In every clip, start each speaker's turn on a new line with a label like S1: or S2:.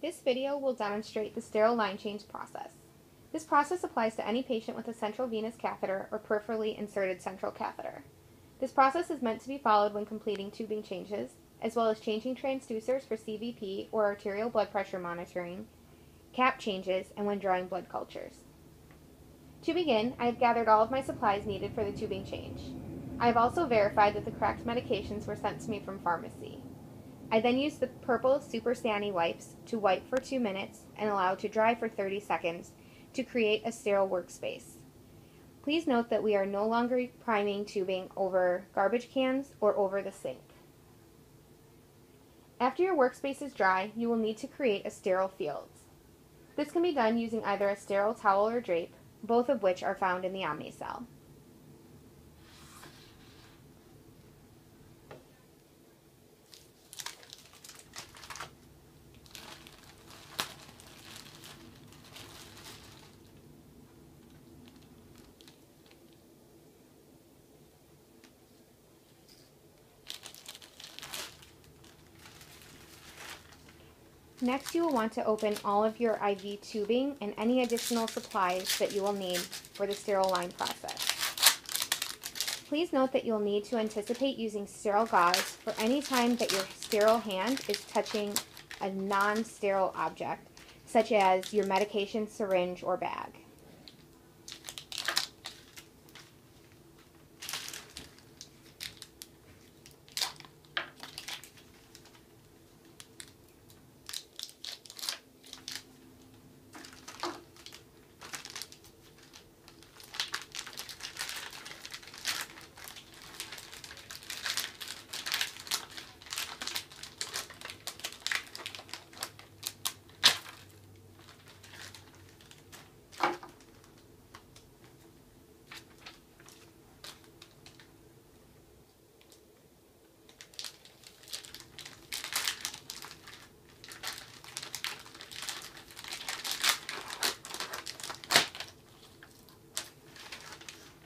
S1: This video will demonstrate the sterile line change process. This process applies to any patient with a central venous catheter or peripherally inserted central catheter. This process is meant to be followed when completing tubing changes, as well as changing transducers for CVP or arterial blood pressure monitoring, cap changes, and when drawing blood cultures. To begin, I have gathered all of my supplies needed for the tubing change. I have also verified that the correct medications were sent to me from pharmacy. I then used the purple Super Sani wipes to wipe for 2 minutes and allow to dry for 30 seconds to create a sterile workspace. Please note that we are no longer priming tubing over garbage cans or over the sink. After your workspace is dry, you will need to create a sterile field. This can be done using either a sterile towel or drape, both of which are found in the Omnicell. Next, you will want to open all of your IV tubing and any additional supplies that you will need for the sterile line process. Please note that you'll need to anticipate using sterile gauze for any time that your sterile hand is touching a non-sterile object, such as your medication syringe or bag.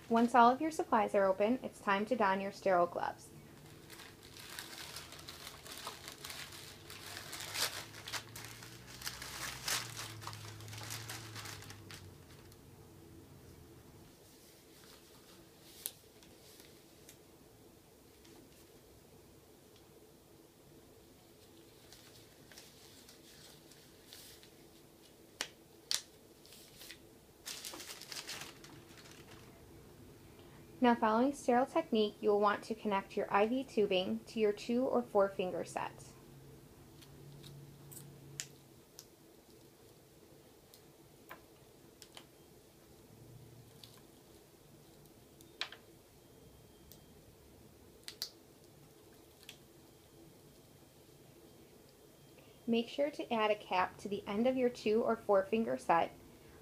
S1: Once all of your supplies are open, it's time to don your sterile gloves. Now, following sterile technique, you will want to connect your IV tubing to your 2 or 4 finger sets. Make sure to add a cap to the end of your 2 or 4 finger set,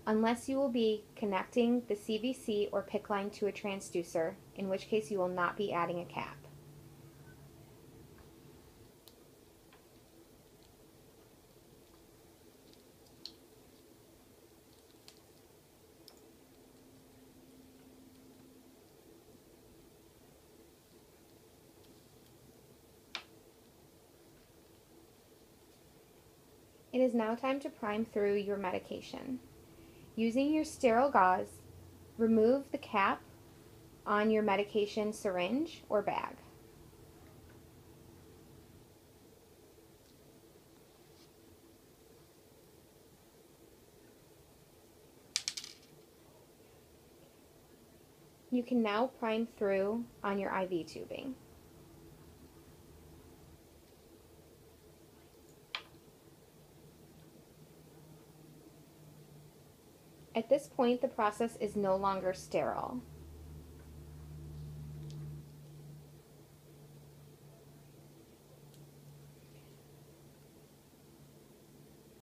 S1: unless you will be connecting the CVC or PICC line to a transducer, in which case you will not be adding a cap. It is now time to prime through your medication. Using your sterile gauze, remove the cap on your medication syringe or bag. You can now prime through on your IV tubing. At this point, the process is no longer sterile.